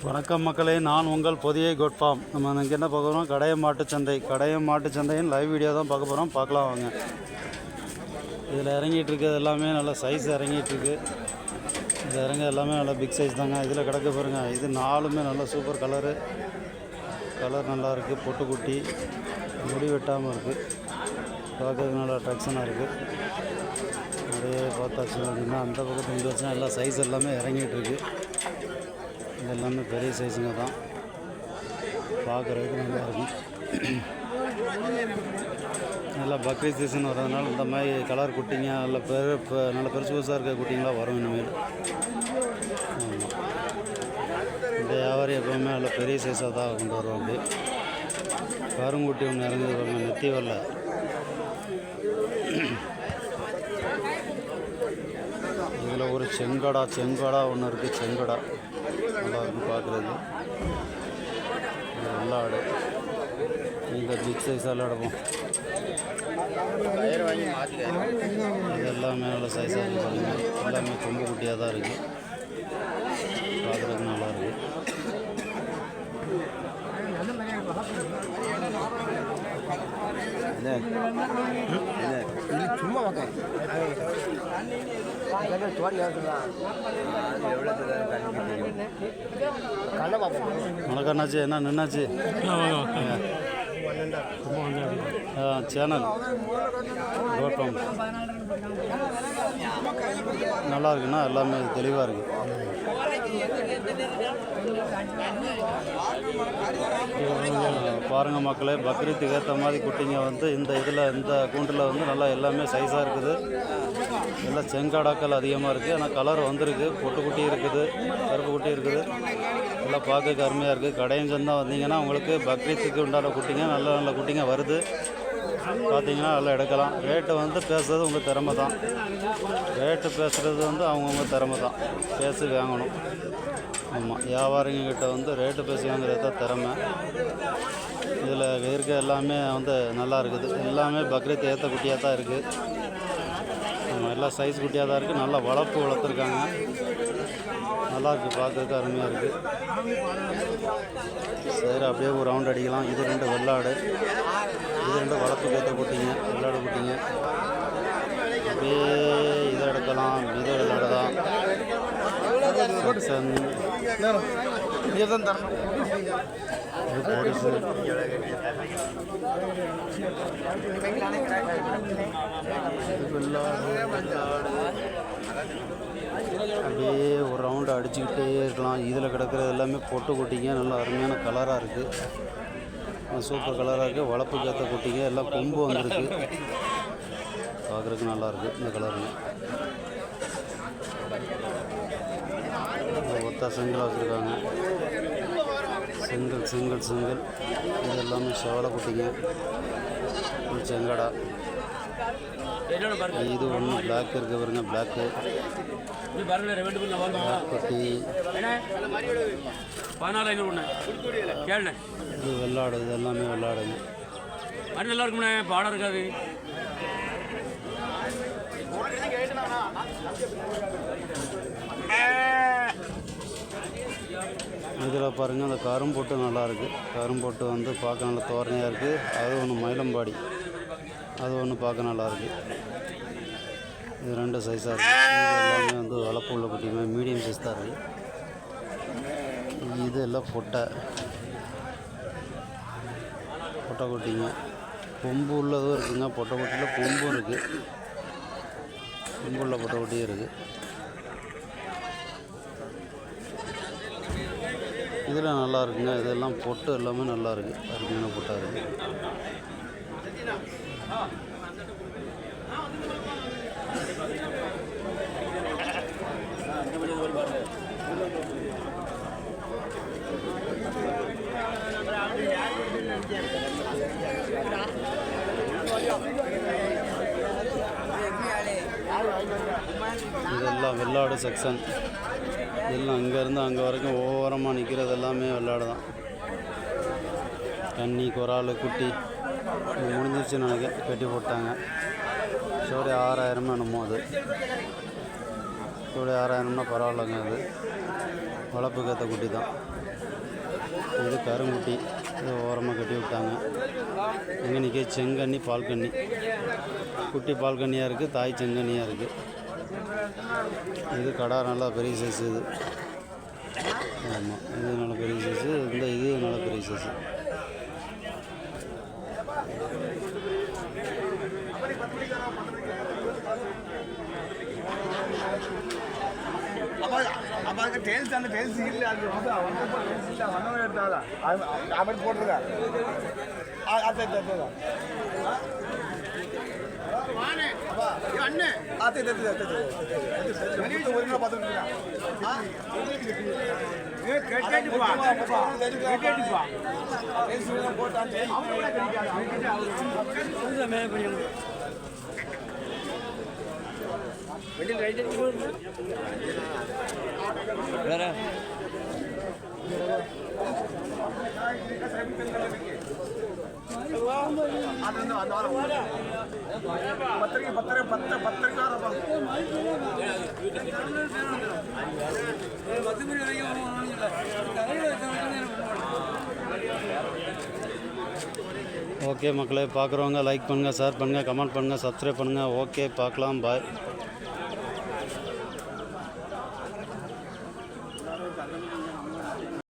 வணக்கம் மக்களே, நான் உங்கள் பொதியை கோட் ஃபார்ம். நம்ம இன்றைக்கி என்ன பார்க்க போகிறோம்? கடையம் மாட்டு சந்தையின் லைவ் வீடியோ தான் பார்க்க போகிறோம். பார்க்கலாம் வாங்க. இதில் இறங்கிட்டு இருக்குது எல்லாமே நல்ல சைஸ் இறங்கிட்டுருக்கு. இதில் இறங்க எல்லாமே நல்ல பிக் சைஸ் தாங்க. இதில் கிடக்க பாருங்க, இது நாலுமே நல்ல சூப்பர் கலர் நல்லா இருக்குது. பொட்டுக்குட்டி முடி வெட்டாமல் இருக்குது. பார்க்கறதுக்கு நல்லா அட்ராக்ஷனாக இருக்குது. அப்படியே பார்த்தாச்சு அப்படின்னா அந்த பக்கத்து இங்கே வச்சுன்னா எல்லா சைஸ் எல்லாமே இறங்கிட்டுருக்கு. இது எல்லாமே பெரிய சைஸுங்க தான், பார்க்குறதுக்கு நல்லாயிருக்கும். நல்லா பக்ரீத் சீசன் வர்றதுனால இந்த மாதிரி கலர் குட்டிங்க நல்ல பெருசு பெருசாக இருக்க குட்டிங்களாம் வரும் இனிமேல். ஆமாம், இந்த வியாபாரி எப்போவுமே நல்ல பெரிய சைஸாக தான் கொண்டு வருவோம். அப்படி கருங்குட்டி ஒன்று இறங்குது பாருங்க, நெத்தி வரல. இதில் ஒரு செங்கடா ஒன்று இருக்குது. செங்கடா நல்லா இருக்கும் பார்க்குறது. நல்ல ஆடு. இந்த பிக் சைஸாக விளையாடுவோம். இது எல்லாமே நல்ல சைஸாக இருக்குது. எல்லாமே கொம்பு குட்டியாக தான் இருக்குது. பார்க்குறதுக்கு நல்லாயிருக்கு. சும்மா வணக்கம் அண்ணாச்சி, என்ன நின்னாச்சு? சேனல் கோட்டம் நல்லா இருக்குண்ணா, எல்லாமே தெளிவாக இருக்குது. பாருங்கள் மக்களே, பக்ரீத்துக்கு ஏற்ற மாதிரி குட்டிங்க வந்து இந்த கூண்டில் வந்து நல்லா எல்லாமே சைஸாக இருக்குது. எல்லாம் செங்காடாக்கள் அதிகமாக இருக்குது. ஆனால் கலர் வந்திருக்கு. பொட்டுக்குட்டி இருக்குது, கருப்பு குட்டி இருக்குது. எல்லாம் பார்க்க அருமையாக இருக்குது. கடையும் சந்தை வந்தீங்கன்னா உங்களுக்கு பக்ரீத்துக்கு உண்டான குட்டிங்க நல்ல குட்டிங்க வருது. பார்த்தீங்கன்னா நல்லா எடுக்கலாம். ரேட்டு வந்து பேசுகிறது உங்கள் திறமை தான். ரேட்டு பேசுகிறது வந்து அவங்கவுங்க திறமை தான். பேசி வாங்கணும். ஆமாம், வியாபாரிங்கக்கிட்ட வந்து ரேட்டு பேசி வாங்குறது தான் திறமை. இதில் இருக்க எல்லாமே வந்து நல்லா இருக்குது. எல்லாமே பக்ரீத் ஏற்ற குட்டியாக தான் இருக்குது. எல்லாம் சைஸ் குட்டியாக தான் இருக்குது. நல்லா வளர்த்துருக்காங்க. நல்லா இருக்குது, பார்க்குறதுக்கு அருமையாக இருக்குது. சரி, அப்படியே ஒரு ரவுண்ட் அடிக்கலாம். இது 2 வெள்ளாடு, இது 2 வளர்ப்பு ஏற்ற குட்டிங்க, வெள்ளாடு குட்டிங்க. அப்படியே இதை எடுக்கலாம். இது வெள்ளாடு தான். அப்படியே ஒரு ரவுண்டு அடிச்சுக்கிட்டே இருக்கலாம். இதில் கிடக்கிறது எல்லாமே பொட்டு குட்டிங்க. நல்லா அருமையான கலராக இருக்குது. சூப்பர் கலராக இருக்குது. வளர்ப்புக்கு ஏற்ற குட்டிங்க. எல்லாம் கொம்பு வந்துருக்கு. பார்க்குறதுக்கு நல்லாயிருக்கு இந்த கலருங்க. ஒத்தா செங்கலாக வச்சுருக்காங்க. செங்கல் இது எல்லாமே செவலை குட்டிங்க. செங்கடா. இது ஒன்று பிளாக் இருக்கு பாருங்க, பிளாக்கு குட்டி. இது வெள்ளாடு. இது எல்லாமே வெள்ளாடுங்க. நல்லா இருக்குண்ணே, பாடம் இருக்காது. இதில் பாருங்கள், அந்த கரும்பொட்டு நல்லாயிருக்கு. கரும்பொட்டு வந்து பார்க்க நல்லா தோரணையாக இருக்குது. அது ஒன்று மயிலம்பாடி, அது ஒன்று பார்க்க நல்லாயிருக்கு. இது 2 சைஸாக இருக்குது. இது எல்லாமே வந்து வளர்ப்பு உள்ள குட்டியுமே மீடியம் சைஸ் தான் இருக்குது. இது எல்லாம் பொட்டை குட்டிங்க. கொம்பு உள்ளதும் இருக்குதுங்க. பொட்டை குட்டியில் கொம்பும் இருக்குது. கொம்பு உள்ள பொட்டை குட்டியும் இருக்குது. இதில் நல்லா இருக்குங்க. இதெல்லாம் பொட்டு எல்லாமே நல்லா இருக்குது. அருமையான பொட்டாக இருக்குது. இதெல்லாம் வெள்ளாடு செக்ஷன். இதெல்லாம் அங்கேருந்து அங்கே வரைக்கும் ஓரமாக நிற்கிறது எல்லாமே வெள்ளாடு தான். கன்னி, குறால், குட்டி முடிஞ்சிருச்சுன்னு நினைக்கிறேன். கட்டி போட்டாங்க. ஜோடி 6000 என்னமோ. அது ஜோடி 6000னா பரவாயில்லைங்க. அது வளர்ப்புக்கு ஏற்ற குட்டி தான். இது கருங்குட்டி, இது ஓரமாக கட்டி விட்டாங்க. எங்கே நிற்க செங்கண்ணி பால்கண்ணி, குட்டி பால்கண்ணியாக இருக்குது, தாய் செங்கண்ணியாக இருக்குது. இது கடா நல்லா பெரிய சைஸ். இது ஆமாம், இது நல்ல பெரிய சைஸு. இது நல்ல பெரிய சைஸு. டேல்ஸ் அந்த டேல்ஸ் இல்லை, அது வண்ணமே எடுத்தாங்க அப்படி போட்டிருக்கேன். வேற ஓகே மக்களே, பார்க்குறவங்க லைக் பண்ணுங்கள், ஷேர் பண்ணுங்கள், கமெண்ட் பண்ணுங்கள், சப்ஸ்கிரைப் பண்ணுங்கள். ஓகே, பார்க்கலாம். பாய்.